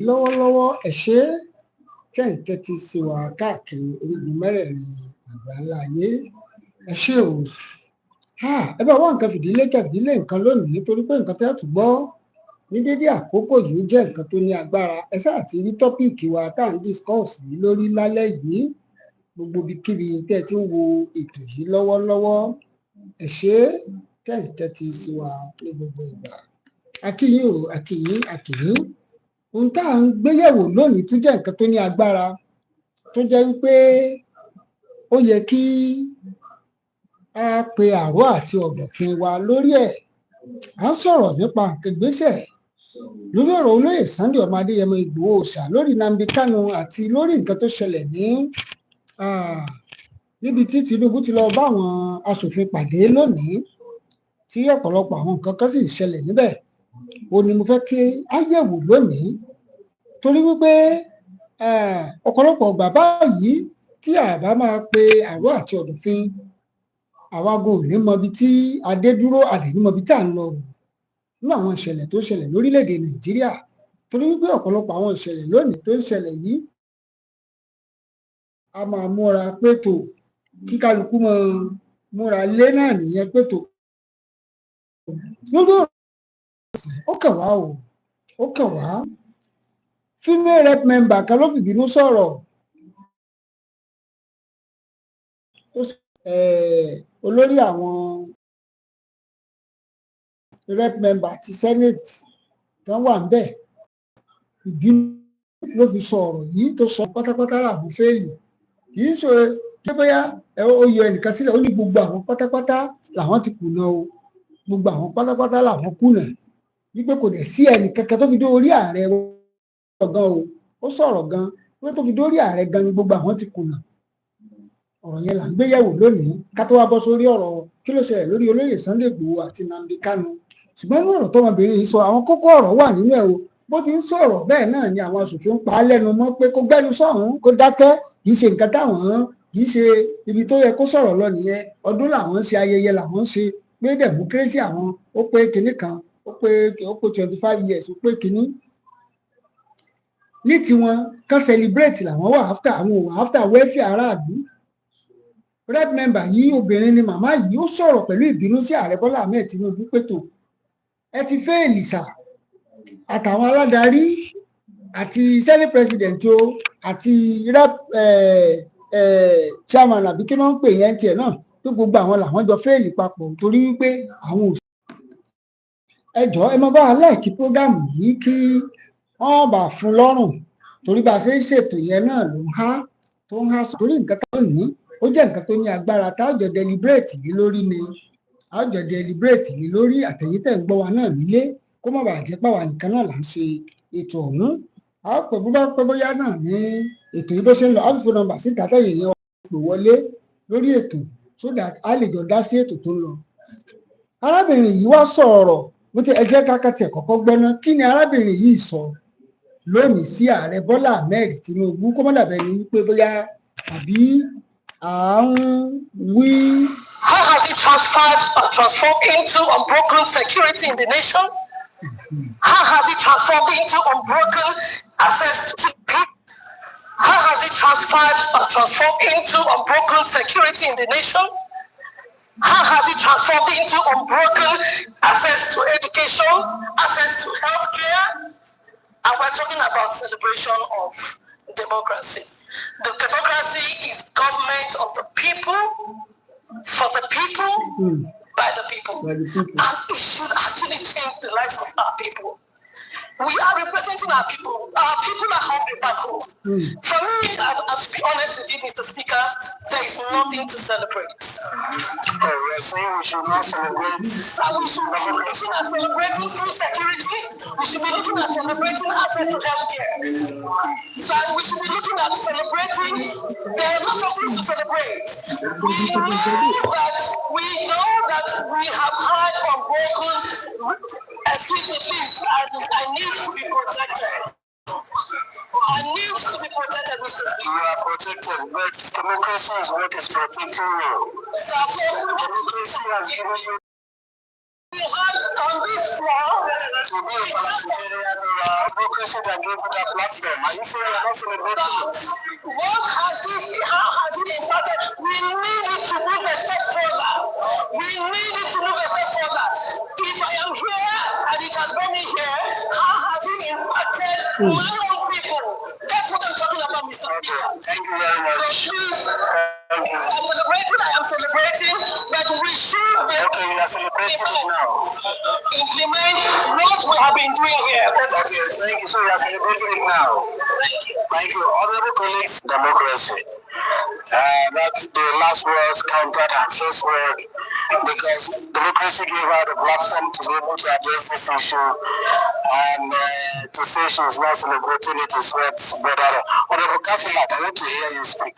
lọ́wọ́lọ́wọ́ ẹ ṣé tẹ́ ń tẹ́tí sí wa káàkiri orígun mẹ́rẹ̀ẹ̀rin àgbáńlá ayé ẹ ṣé o. Ẹ bá wá nǹkan fìdílé kẹfìdílé nǹkan lónìí nítorí pé nǹkan tẹ́ tún gbọ́ ní dédé àkókò yìí jẹ́ nǹkan tó ní agbára. Ẹ sáà ti rí tọ́píìkì wa tá à ń discuss yìí lórí lálẹ́ yìí gbogbo ibikíbi tẹ́ ẹ ti ń wo ètò yìí lọ́wọ́lọ́wọ́ ẹ ṣé tẹ́ ń tẹ́tí sí wa ní gbogbo ìgbà. Akíyín o, akíyín, akíyín. Ohun tá à ń gbéyẹ̀wò lónìí tún jẹ́ nǹkan tó ní agbára tó jẹ́ wípé ó yẹ kí a pe àrò àti ọ̀dọ̀fin wa lórí ẹ̀. À ń sọ̀rọ̀ nípa nǹkan ìgbésẹ̀ lórí ọ̀rọ̀ olóyè Sunday ọmọ Adéyẹmọ Ìgbòho Òòṣà lórí Nnamdi Kanu àti lórí nǹkan tó ṣẹlẹ̀ ní níbi tí Tinubu ti lọ bá àwọn aṣòfin pàdé lónìí tí ọ̀pọ̀lọpọ̀ àwọn nǹkan kan sì ṣẹlẹ̀ níbẹ̀. Ó ní mo fẹ́ kí á yẹ̀wò lónìí torí wípé ọ̀pọ̀lọpọ̀ ọgbà báyìí tí a bá máa pe àrò àti ọ̀dọ̀fin àwa gan ò ní mọ ibi tí adé dúró àdé ní mọ ibi tí à ń lọ nínú àwọn ìṣẹ̀lẹ̀ tó ṣẹlẹ̀ lórílẹ̀‐èdè Nàìjíríà torí wípé ọ̀pọ̀lọpọ̀ àwọn ìṣẹ̀lẹ̀ lónìí tó ń ṣẹlẹ̀ yìí a máa múra pétò kí kálukú mọ múra lé náà nìyẹn pétò lórí ó kàn wá o ó kàn wá female rep member kan ló fìbínú sọ̀rọ̀ olórí àwọn rep member ti senate tán wà ń bẹ̀ ìbínú ló fi sọ ọ̀rọ̀ yìí tó sọ pátápátá làwọn fẹ́ẹ̀lì kì í ṣe kí bóyá ó yọ ẹnìkan sílẹ̀ ó ní gbogbo àwọn pátápátá làwọn ti kùnà o gbogbo àwọn pátápátá làwọn kùnà wípé kò dẹ̀ sí ẹnì kankan tó fi dé orí ààrẹ gan o ó sọ̀rọ̀ gan pé tó fi dé orí ààrẹ gan ni gbogbo àwọn ti kùnà ọ̀rọ̀ yẹn là ń gbéyẹ̀wò lónìí ká tó wá bọ́ sórí ọ̀rọ̀ kí ló ṣẹlẹ̀ lórí olóyè Sunday Igboho àti Nnamdi Kanu ṣùgbọ́n ní ọ̀rọ̀ tọmọbìnrin yìí sọ àwọn kókó ọ̀rọ̀ wà nínú ẹ̀ o bó ti ń sọ̀rọ̀ bẹ́ẹ̀ náà ni àwọn aṣòfin ń pa á lẹ́nu mọ́ pé kó gbẹ́nu sọ̀hún kó dákẹ́ kì í ṣe nǹkan táwọn kì í ṣe ibi tó yẹ kó sọ̀rọ̀ lọ nìyẹn ọdún làwọn ń ṣe ayẹyẹ làwọn ń ṣe pé democracy àwọn ó pé kinní kan ó pé 25 years ó pé kinní ní tiwọn kan celebrate làwọn wà after àwọn òwà after welfare aráàlú red member yìí obìnrin ni màmá yìí ó sọ̀rọ̀ pẹ̀lú ìbínú sí ààrẹ Bọ́lá Ahmed Tinubu pẹ̀tò ẹ ti fẹ́ẹ̀lì sà àtàwọn aládarí àti senate president o àti rep chairman àbí kí wọ́n ń pè yẹn tiẹ̀ náà tó gbogbo àwọn làwọn jọ fẹ́ẹ̀lì papọ̀ torí wípé àwọn ò ẹ jọ̀ọ́ ẹ máa bá wa láìkí program yìí kí wọ́n bá fún lọ́rùn torí bá a ṣe ń ṣètò yẹn náà ló ń há torí nǹkan kan ní ó jẹ́ nǹkan tó ní agbára tá a jọ deliberate yìí lórí ni a jọ deliberate yìí lórí àtẹ̀yìntẹ̀ ń gbọ́ wa náà nílé kó má bàa jẹ́ pàwọn nìkan náà là ń ṣe ètò ọ̀hún a pè bó bá pẹ́ bóyá náà ní ètò yìí bó ṣe ń lọ áfífò nọ́mbà síta tẹ̀yẹ̀ yẹn pè wọlé lórí ètò so that a lè jọ dá sí ètò tó ń lọ. arábìnrin yìí wá sọ̀rọ̀ bó ti ẹ jẹ́ kákàtì ẹ̀ kọ́kọ́ gbọ́ná kí ni arábìnrin yìí sọ lónìí sí ààrẹ Bọ́lá Ahmed Tinubu kó má dàbẹ̀ ní wípé bóyá àbí à ń wí. How has it transformed into unbroken security in the nation? How has it transformed into unbroken access to people? How has it transformed into unbroken security in the nation? How has it transformed into unbroken access to education, access to healthcare? And we're talking about celebration of democracy. The democracy is government of the people, for the people, by the people. And it should actually change the lives of our people. We are representing our people. Our people are hungry back home. For me, to be honest with you, Mr. Speaker, there is nothing to celebrate. We're saying we should not celebrate. And we should be looking at celebrating food security. We should be looking at celebrating access to healthcare. So we should be looking at celebrating. There are a lot of things to celebrate. We know that we have had unbroken. Excuse me, please. I need to be protected. I need to be protected, Mr. Speaker. You are protected, but democracy is what is protecting you. So, democracy has given you we had on this floor to be a democracy that gave you that platform. Are you saying you're not celebrating it? What has it, how has it impacted? We need it to move a step further. We need it to move a step further. If I am here and it has brought me here, how has it impacted my own people? That's what I'm talking about, Mr. Speaker. Thank you very much. So please, I am celebrating, but we should be okay. We are celebrating it now. Implement what we have been doing here. Okay, thank you. So we are celebrating it now. Thank you. Thank you. Honorable colleagues, democracy. That's the last words counted and first word, because democracy gave her the platform to be able to address this issue, and to say she's not celebrating it is what better. Honorable Kafilat, I want to hear you speak.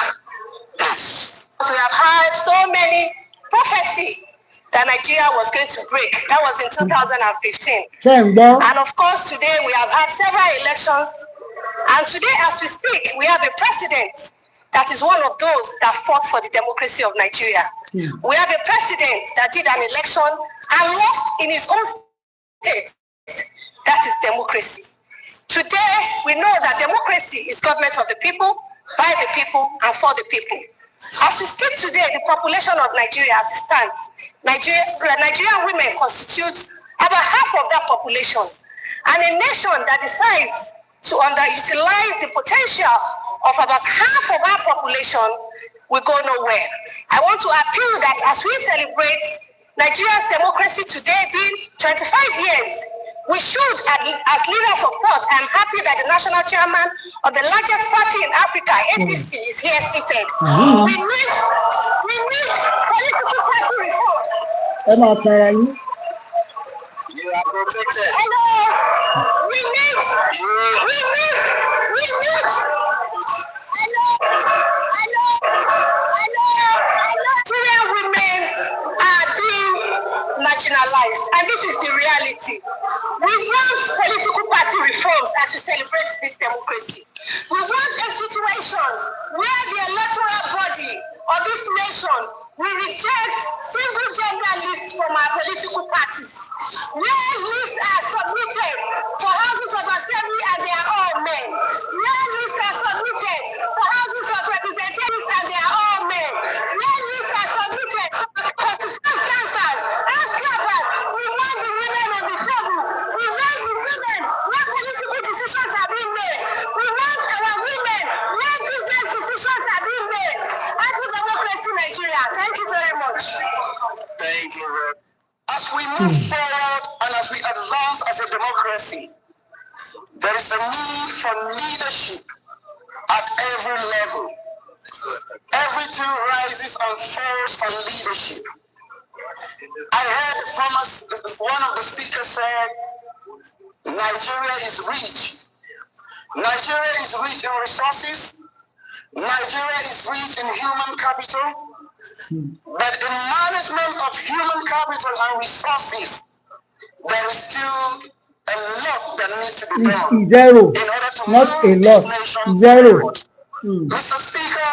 Please. We have had so many prophecies that Nigeria was going to break. That was in 2015. And of course, today we have had several elections. And today, as we speak, we have a president that is one of those that fought for the democracy of Nigeria. We have a president that did an election and lost in his own state. That is democracy. Today, we know that democracy is government of the people, by the people, and for the people. As we speak today, the population of Nigeria as it stands, Nigerian women constitute about half of that population. And a nation that decides to underutilize the potential of about half of our population will go nowhere. I want to appeal that as we celebrate Nigeria's democracy today being 25 years, we should, as leaders of thought, I'm happy that the national chairman of the largest party in Africa, APC, is here seated. We need political party reform. You are protected. Hello. We need. Nigerian women are being marginalized, and this is the reality. We want political party reforms as we celebrate this democracy. We want a situation where the electoral body of this nation will reject single gender lists from our political parties, where lists are submitted for houses of assembly and they are all men, where lists are submitted for houses of representatives and they are all men, where lists are submitted for cancers. Ask Harvard, we want the women on the table. We want the women where political decisions are being made. We want our women where business decisions are being made. Happy democracy, Nigeria. Thank you very much. Thank you. As we move forward and as we advance as a democracy, there is a need for leadership at every level. Everything rises and falls on leadership. I heard one of the speakers said, Nigeria is rich. Nigeria is rich in resources. Nigeria is rich in human capital. But in management of human capital and resources, there is still a lot that needs to be done. Zero. In order to not move a lot. this nation Zero. forward. Mr. Speaker,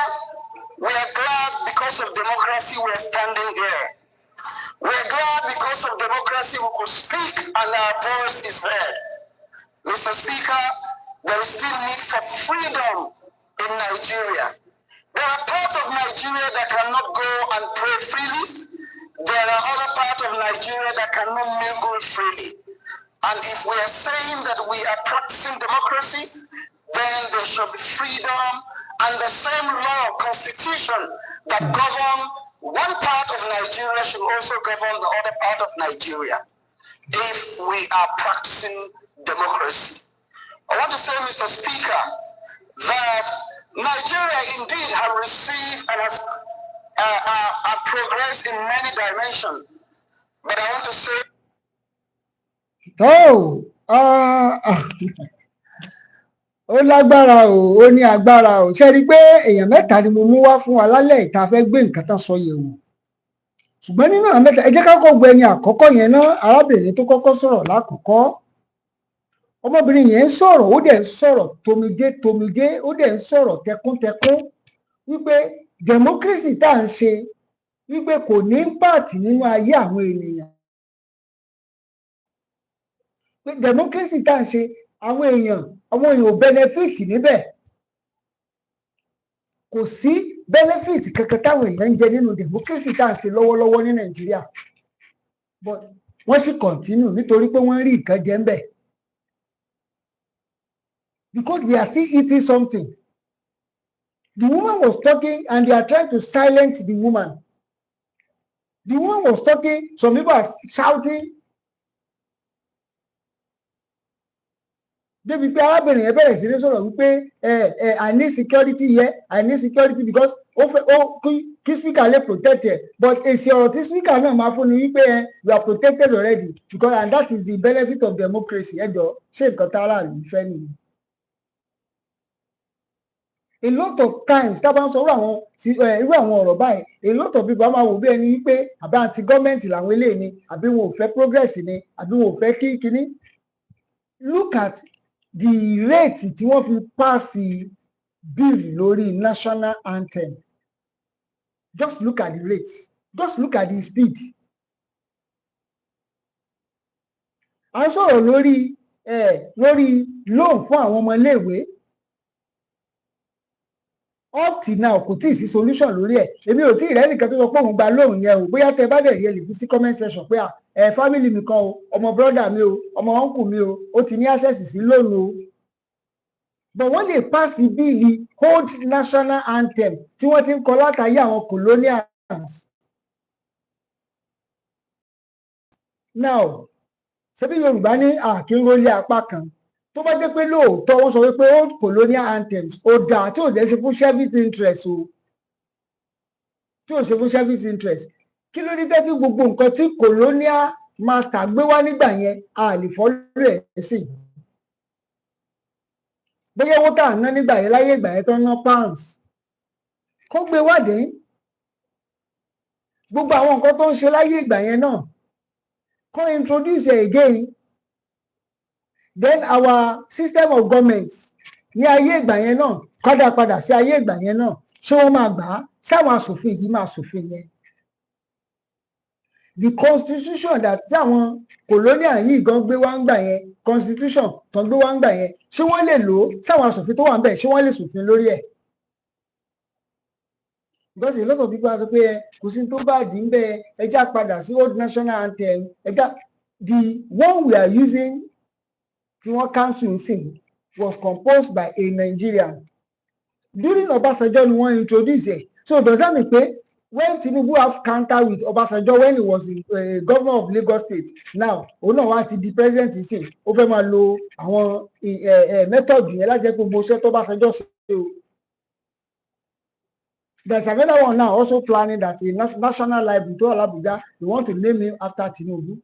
we are glad because of democracy we are standing here. We are glad because of democracy we could speak and our voice is heard. Mr. Speaker, there is still need for freedom in Nigeria. There are parts of Nigeria that cannot go and pray freely. There are other parts of Nigeria that cannot mingle freely. And if we are saying that we are practicing democracy, then there should be freedom and the same law, constitution that govern one part of Nigeria should also govern the other part of Nigeria if we are practicing democracy. I want to say, Mr. Speaker, that Nigeria indeed has received and has progressed in many dimensions. But I want to say... ó lágbára o, ó ní agbára o. Ṣé rí pé èèyàn mẹ́ta ni mo mú wá fún wa lálẹ́ ìta fẹ́ gbé nǹkan tán sọ yẹ̀ wò. Ṣùgbọ́n nínú àwọn mẹ́ta, ẹ jẹ́ ká kọ́kọ́ gbọ́ ẹni àkọ́kọ́ yẹn náà, arábìnrin tó kọ́kọ́ sọ̀rọ̀ lákọ̀ọ́kọ́. Ọmọbìnrin yẹn ń sọ̀rọ̀, ó dẹ̀ ń sọ̀rọ̀ tomijé, ó dẹ̀ ń sọ̀rọ̀ tẹkúntẹkún wípé democracy tá à ń ṣe wípé kò ní impact nínú ayé àwọn ènìyàn. pé democracy tá à ń ṣe àwọn èèyàn ò benefit níbẹ̀. Kò sí benefit kankan táwọn èèyàn ń jẹ nínú democracy tá à ń ṣe lọ́wọ́lọ́wọ́ ní Nàìjíríà. But wọ́n sì continue nítorí pé wọ́n rí nǹkan jẹ ń bẹ̀. Because they are still eating something. The woman was talking and they are trying to silence the woman. The woman was talking, some people are shouting. Débi pé arábìnrin yẹn bẹ̀rẹ̀ sí ní sọ̀rọ̀ wípé I need security here, I need security because kí speaker lè protect ẹ̀. But èsì ọ̀rọ̀ tí speaker náà máa fún ni wípé you are protected already because and that is the benefit of democracy. Ẹ jọ ṣé nǹkan tá aráàlú fẹ́ nìyí. A lot of times tá a bá ń sọ irú àwọn ọ̀rọ̀ báyìí, a lot of people máa wò bí ẹni wípé àbí anti government làwọn eléyìí ni, àbí wọn ò fẹ́ progress ni, àbí wọn ò fẹ́ kíní. Look at the rate tí wọ́n fi pass bill lórí national anthem. Just look at the rate. Just look at the speed. À ń sọ̀rọ̀ lórí loan fún àwọn ọmọ iléèwé. Up till now kò tíì sí solution lórí ẹ̀. Èmi ò tí ì rẹ́ nìkan tó sọ pé òun gba loan yẹn o. Bóyá tẹ bá dẹ̀ rí ẹ lè fi sí comment section pé family mi kan o, ọmọ brother mi o, ọmọ uncle mi o, ó ti ní access sí loan o. But wọ́n lè pass bíìlì old national anthem tí wọ́n ti ń kọ látàrí àwọn colonials. Now ṣebí Yorùbá ní àkínrólé apá kan. Tó bá jẹ́ pé lóòótọ́ wọ́n sọ wípé old colonial anthems ó dáa tí ò dẹ̀ ṣe fún service interest o. Tí ò ṣe fún service interest. Kí ló dé tẹ́ kí gbogbo nǹkan tí colonial master gbé wá nígbà yẹn a lè fọ́lú ẹ̀ sí? Bóyá owó tá à ń ná nígbà yẹn láyé ìgbà yẹn tó ń ná pounds. Kó gbé wádé. Gbogbo àwọn nǹkan tó ń ṣe láyé ìgbà yẹn náà. Kó introduce it again. Then our system of government ní ayé ìgbà yẹn náà kọ́dà padà sí ayé ìgbà yẹn náà ṣé wọ́n máa gbà á sáwọn aṣòfin yìí máa ṣòfin yẹn. The constitution that tí àwọn colonial yìí gan gbé wá ń gbà yẹn constitution tó ń gbé wá ń gbà yẹn ṣé wọ́n lè lò ó sáwọn aṣòfin tó wà ń bẹ̀ ṣé wọ́n lè ṣòfin lórí ẹ̀. Because a lot of people sọ pé kò sí tó bá dì ń bẹ ẹjá padà sí old national anthem ẹjá the one we are using tí wọ́n cancel sí was composed by a Nigerian. During Obasanjo ni wọ́n introduce it. So does that mean pé when Tinubu have counter with Obasanjo when he was governor of Lagos State now òun náà wá ti di president sí ó fẹ́ máa lo àwọn method yẹn láti jẹ́ gbogbo iṣẹ́ tó Obasanjo ṣe o. There's another one now also planning that a national library to Abuja they want to name him after Tinubu.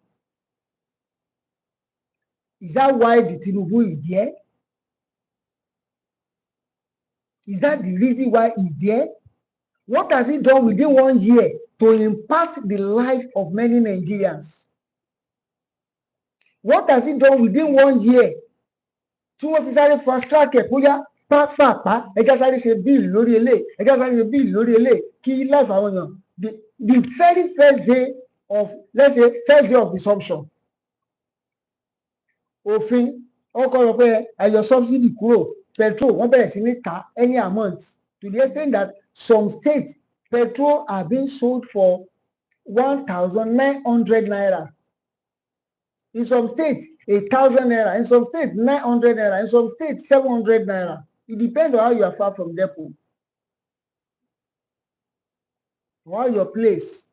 Is that why the Tinubu is there? Is that the reason why he's there? What has he done within 1 year to impact the life of many Nigerians? What has he done within 1 year? Tí wọ́n ti sáré fast track ẹ̀ bóyá pápápá ẹjá sáré ṣe bíìlì lórí ilé ẹjá sáré ṣe bíìlì lórí ilé kí life àwọn èèyàn the very first day of let's say first day of resumption. Òfin ọkọ rẹ pé ẹyọ subsidy kúrò petrol wọ́n bẹ̀rẹ̀ sí ní ta any amount to the extent that some states petrol are being sold for 1,900 naira. In some states 1,000 naira. In some states 900 naira. In some states 700 naira. It depends on how you are far from depot. Or your place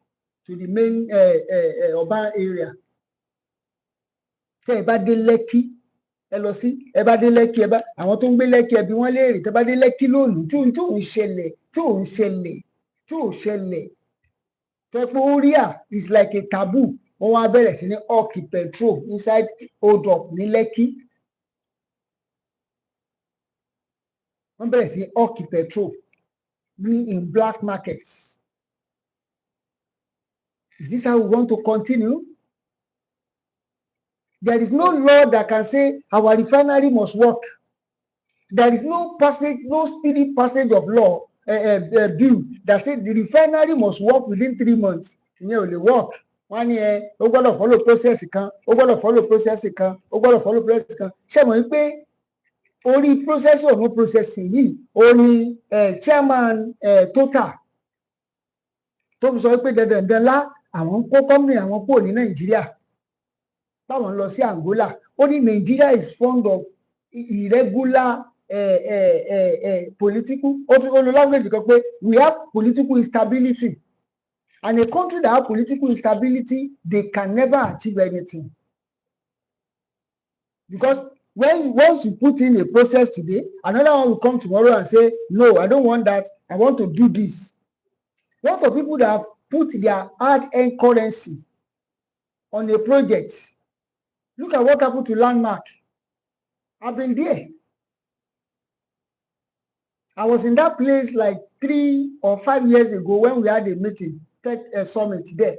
to the main urban area. Tẹ́ ẹ bá dé Lẹ́kí ẹ lọ sí ẹ bá dé Lẹ́kí ẹ bá àwọn tó ń gbé Lẹ́kí ẹbí wọ́n léèrè tẹ́ bá dé Lẹ́kí lónìí tí ò ń ṣẹlẹ̀ tẹ́ pé ó rí à is like a taboo wọ́n wá bẹ̀rẹ̀ sí ní hawk petrol inside hold up ní Lẹ́kí wọ́n bẹ̀rẹ̀ sí hawk petrol in black markets. Is this how we want to continue? There is no law that can say our refinery must work. There is no passage, no speedy passage of law bill that says the refinery must work within 3 months. Ìyẹn ò lè work. wọ́n ní ó gbọ́dọ̀ follow process kan, ó gbọ́dọ̀ follow process kan, ó gbọ́dọ̀ follow process kan. Ṣé mọ̀ wípé orí process òun process yìí ó ní chairman Total tó fi sọ wípé dandan lá àwọn ń kó company àwọn kúrò ní Nàìjíríà báwọn lọ sí Angola. Ó ní Nigeria is fond of irregular political, ó language kan pé we have political instability, and a country that have political instability, they can never achieve anything. Because once you put in a process today, another one will come tomorrow and say, no, I don't want that, I want to do this. What of people that have put their hard-earned currency on a project? Look at what happened to Landmark. I've been there. I was in that place like 3 or 5 years ago when we had a meeting, a summit there.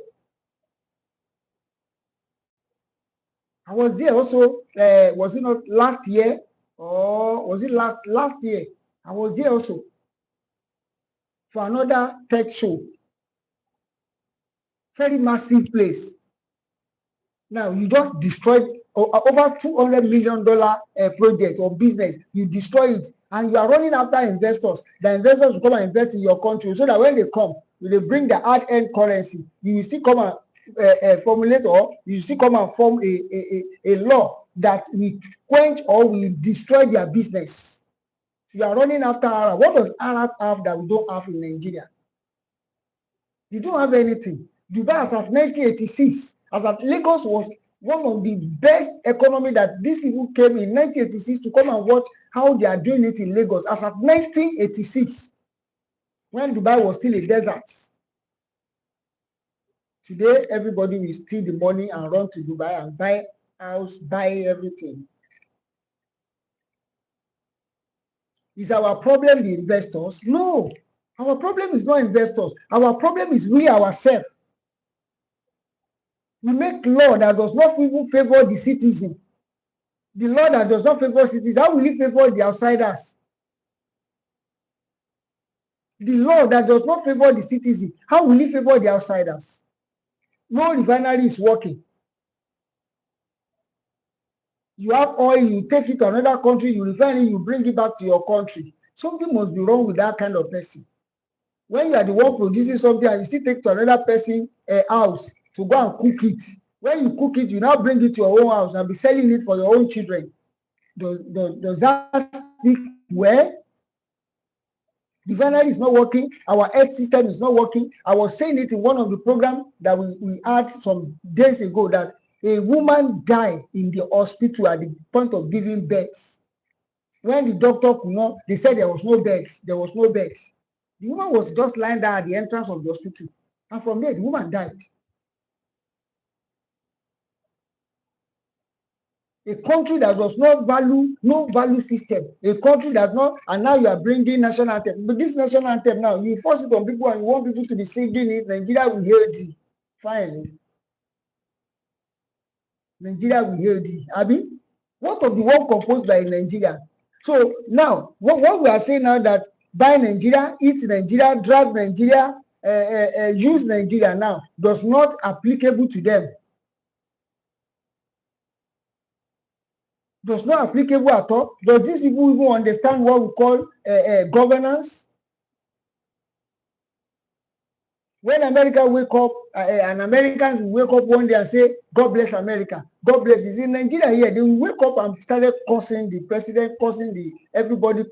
I was there also, was it not last year? Or was it last year? I was there also for another tech show. Very massive place. Now, you just destroyed over $200 million project or business. You destroy it, and you are running after investors. The investors will come and invest in your country, so that when they come, they bring the hard-earned currency. You will still come and formulate, or you still come and form a law that will quench or will destroy their business. You are running after Arab. What does Arab have that we don't have in Nigeria? You don't have anything. Dubai, as of 1986, as of Lagos was one of the best economy that these people came in 1986 to come and watch how they are doing it in Lagos. As of 1986, when Dubai was still a desert. Today, everybody will steal the money and run to Dubai and buy house, buy everything. Is our problem the investors? No. Our problem is not investors. Our problem is we ourselves. We make law that does not even favor the citizen. The law that does not favor citizens, how will it favor the outsiders? The law that does not favor the citizen, how will it favor the outsiders? No refinery is working. You have oil, you take it to another country, you refine it, you bring it back to your country. Something must be wrong with that kind of person. When you are the one producing something and you still take to another person's house to go and cook it. When you cook it, you now bring it to your own house and be selling it for your own children. Does that speak well? The refinery is not working. Our health system is not working. I was saying it in one of the programs that we had some days ago, that a woman died in the hospital at the point of giving birth. When the doctor could not, they said there was no bed. There was no bed. The woman was just lying there at the entrance of the hospital. And from there, the woman died. A country that does not value, no value system. A country that not, and now you are bringing national anthem. But this national anthem now, you force it on people and you want people to be singing it. Nigeria will hear it. Fine. Nigeria will hear it. Abi, what of the one composed by Nigeria? So now, what we are saying now, that buy Nigeria, eat Nigeria, drive Nigeria, use Nigeria now, does not applicable to them. Does not applicable at all. Does these people even understand what we call governance? When America wake up, and Americans will wake up one day and say, God bless America, God bless. You see, Nigeria here, they will wake up and started cursing the president, cursing everybody,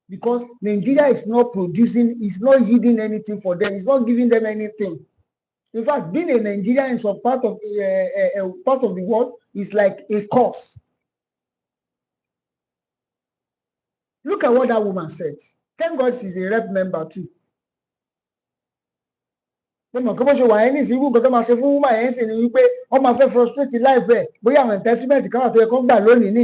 because Nigeria is not producing, it's not yielding anything for them, it's not giving them anything. In fact, being a Nigerian in some part of the world is like a curse. Look at what that woman said. Thank God she's a rep member too. Mọ̀ kí bó ṣe wà ẹ́ ní ìsìnkú nǹkan tó máa ṣe fún woman yẹn sì ni wípé wọ́n máa fẹ́ frustrate life ẹ̀, bóyá àwọn entitlement kan wà tó yẹ kó gbà lónìí ní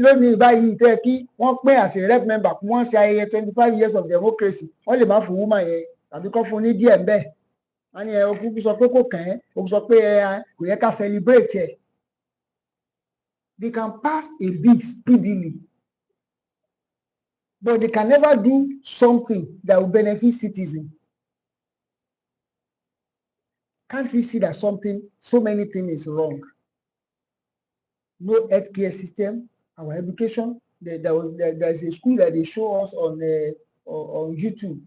lónìí báyìí tó yẹ kí wọ́n pín as a rep member kí wọ́n ṣe ayẹyẹ 25 years of democracy, wọ́n lè má fún woman yẹn tàbí kó fún ní díẹ̀ bẹ́ẹ̀. Wọ́n ní okú sọ pé kò kàn án, okú sọ pé kò yẹ ká celebrate ẹ̀. They can pass a bill speedily, but they can never do something that will benefit citizens. Can't we see that so many things is wrong? No healthcare system, our education. There's a school that they show us on YouTube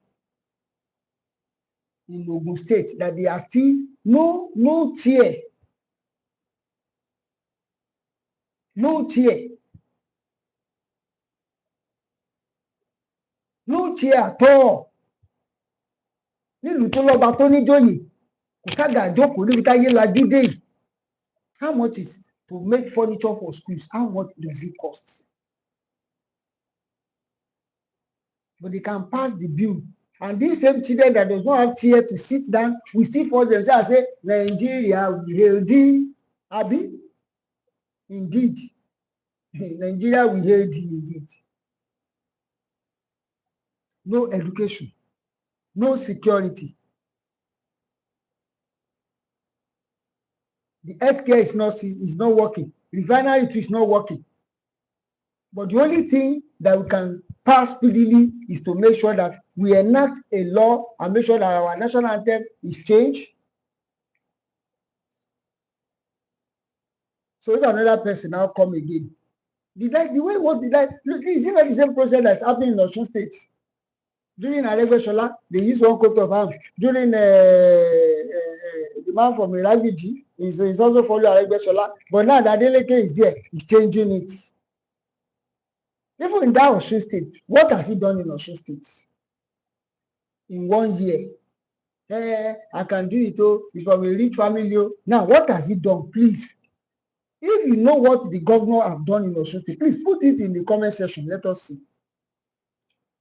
in Ogun State that they are still no chair, no chair at all. Nílùú tó lọ́ba tó níjòyè kò sága àjókòó níbi táyé lajú dé yìí. How much is to make furniture for schools? How much does it cost? But they can pass the bill. And these same children that does not have chair to sit down, we still force themselves and say, Nigeria will healthy. Abi? Indeed. Nigeria will healthy indeed. No education, no security. The healthcare is not working. Refinery is not working. But the only thing that we can pass speedily is to make sure that we enact a law and make sure that our national anthem is changed. So if another person now come again, look, is it not the same process that's happening in Osun State? During Aregbesola, they use one coat of arms. During the man from Irabiji is also following Aregbesola. But now that Adeleke is there, he's changing it. Even in that Osun State, what has he done in Osun State? In 1 year. I can do it, if I'm a rich family. Now, what has he done? Please. If you know what the governor have done in Osun State, please put it in the comment section. Let us see.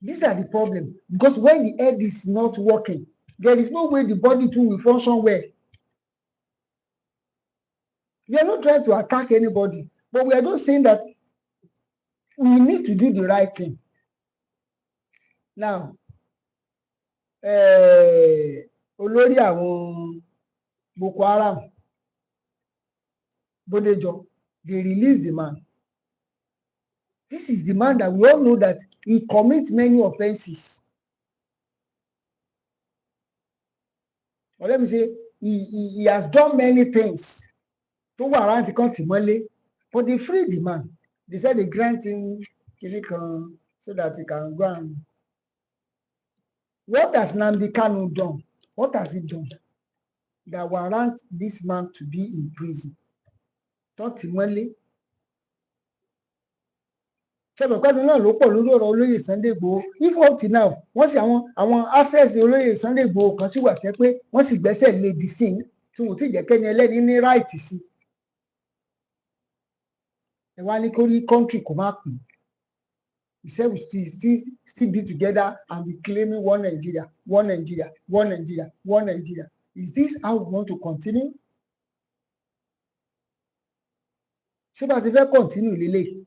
These are the problems. Because when the head is not working, there is no way the body too will function well. We are not trying to attack anybody, but we are just saying that we need to do the right thing. Now, olórí àwọn Boko Haram, Bodejo, they released the man. This is the man that we all know that he commits many offenses. Or let me say, he has done many things to warrant the but they freed the man. They said they grant him so that he can go and. What has Nnamdi Kanu done? What has he done that warrant this man to be in prison? If up till now, once àwọn access olóyè Sunday Igboho kan sí wà tẹ́ pé wọ́n sì gbẹ́sẹ̀ lé di sí tí wọ́n ti jẹ́ kẹ́ni ẹlẹ́ni ní right sí. Ẹ wá ní kó rí country kò má pè. We said we still be together and be claiming one Nigeria, one Nigeria, one Nigeria, one Nigeria. Is this how we want to continue? Ṣé bá ti fẹ́ continue lélẹ̀?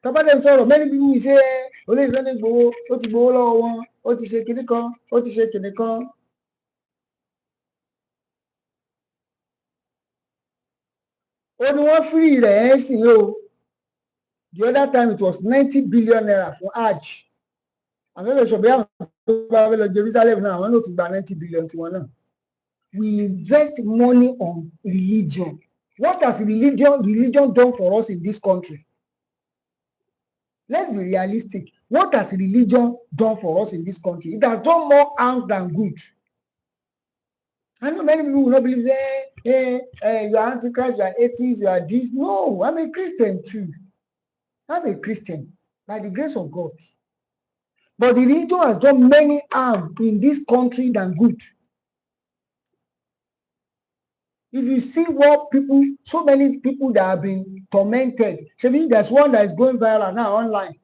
Tọ́pẹ́dẹ̀ ń sọ̀rọ̀, many people will say olóyè Sunday Igboho ó ti gbowó lọ́wọ́ wọn, ó ti ṣe kinní kan, ó ti ṣe kinní kan. Ó ní wọ́n free rẹ̀ ẹ́ sìn o. The other time it was 90 billion naira for Hajj. I'm not sure about Jerusalem now. I want to buy 90 billion to one. We invest money on religion. What has religion done for us in this country? Let's be realistic. What has religion done for us in this country? It has done more harm than good. I know many people will not believe, you are antichrist, you are atheist, you are this. No, I'm a Christian too. I'm a Christian by the grace of God. But the religion has done many harm in this country than good. If you see what so many people that have been tormented, there's one that is going viral now online.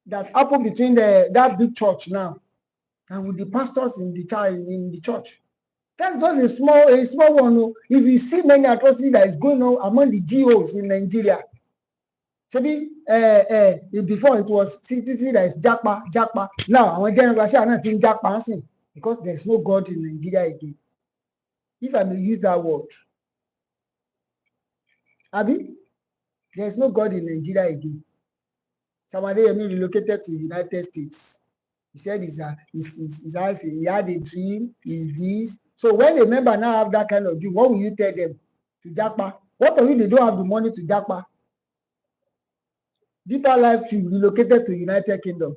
That happened between that big church now and with the pastors in the church. That's just a small one. If you see many atrocities that is going on among the GOs in Nigeria, before it was CTC that is Japa. Now, our generation are not in Japa because there's no God in Nigeria again. If I may use that word, Abi, there's no God in Nigeria again. Somebody relocated to the United States. He said he had a dream, is this. So when a member now have that kind of dream, what will you tell them? To japa? What if they don't have the money to japa? Deeper Life to relocated to United Kingdom.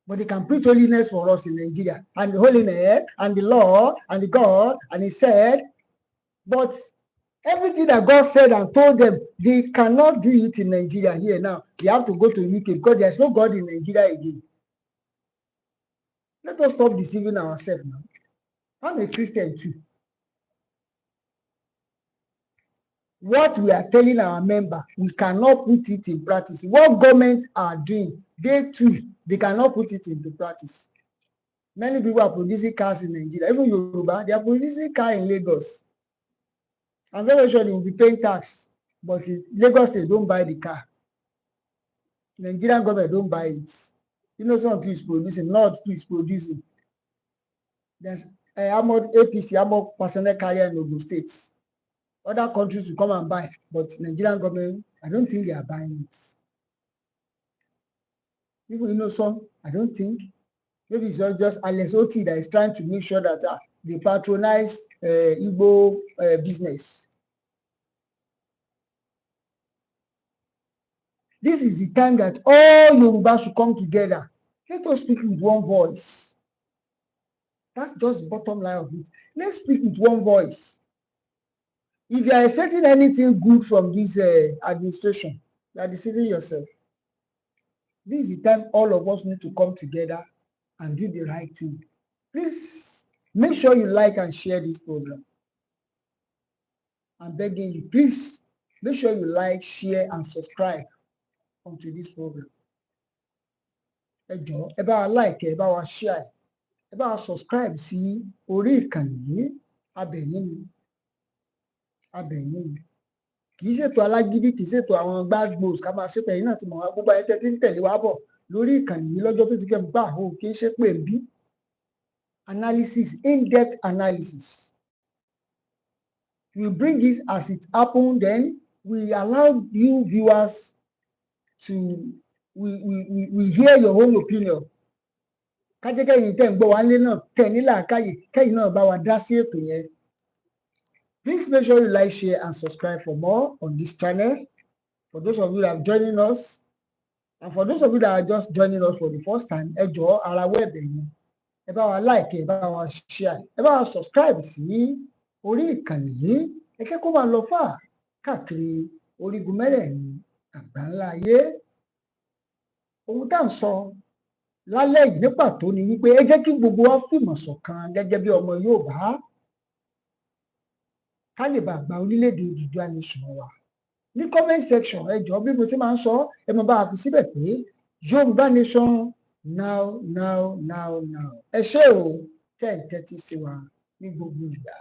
But they can preach holiness for us in Nigeria. And the holiness, and the law, and the God, and he said, but everything that God said and told them, they cannot do it in Nigeria here now. They have to go to UK because there's no God in Nigeria again. Let us stop deceiving ourselves now. I'm a Christian too. What we are telling our member, we cannot put it in practice. What government are doing, they too, they cannot put it into practice. Many people are producing cars in Nigeria. Even Yoruba, they are producing cars in Lagos. I'm very sure they will be paying tax, but in Lagos they don't buy the car. Nigerian government don't buy it. You know, something is producing, not is producing. There's APC, armored personnel carrier in Ogun State. Other countries will come and buy, but Nigerian government, I don't think they are buying it. People, you know, some, I don't think. Maybe it's just Alex Oti that is trying to make sure that they patronize Igbo business. This is the time that all Yoruba should come together. Let us speak with one voice. That's just the bottom line of it. Let's speak with one voice. If you are expecting anything good from this administration, you are deceiving yourself. This is the time all of us need to come together and do the right thing. Please make sure you like and share this program. I'm begging you, please make sure you like, share, and subscribe onto this program. Ẹ jọ̀ọ́, ẹ bá wa like, ẹ bá wa share, ẹ bá wa subscribe sí orí ìkànnì yìí. Abẹ̀yìn ni. Abẹ̀yìn ni. Kì í ṣètò alágídí, kì í ṣètò àwọn gbàgbós ká máa ṣépè yín náà ti mọ̀ wá gbogbo ayé tẹ́tí ń tẹ̀lé wa bọ̀ lórí ìkànnì yìí lọ́jọ́ tó ti fẹ́ gbà ó kì í ṣe pé ń bí. Analysis, in-depth analysis. We bring it as it happened, then we allow you viewers to we hear your own opinion. Kájẹ́kẹ́yìn tẹ̀ ń gbọ́ wá nílé náà tẹ̀ ní làákàyè kẹ́yìn náà bá wa dá sí ètò yẹn. Please make sure you like, share, and subscribe for more on this channel. For those of you that are joining us, and for those of you that are just joining us for the first time, ẹ jọ̀ọ́ ara wẹ́ẹ̀bẹ̀ yẹn. Ẹ bá wa like, ẹ bá wa share, ẹ bá wa subscribe sí orí ìkànnì yìí. Ẹ kẹ́ kó máa lọ fà káàkiri orígun mẹ́rẹ̀ẹ̀rin àgbáńlá ayé. Ohun tá à ń sọ lálẹ́ yìí ní pàtó ni wípé ẹ jẹ́ kí gbogbo wa fìmọ̀ ṣọ̀kan gẹ́gẹ́ bí ọmọ Yorùbá. Ká lè bá gba orílẹ̀-èdè Odùduwà nation wa. Ní comment section ẹ jọ̀ọ́ bí mo ṣe máa ń sọ ẹ mọ̀ bá a fi síbẹ̀ pé Yorùbá nation now. Ẹ ṣé o tẹ́ ń tẹ́tí sí wa ní gbogbo ìgbà.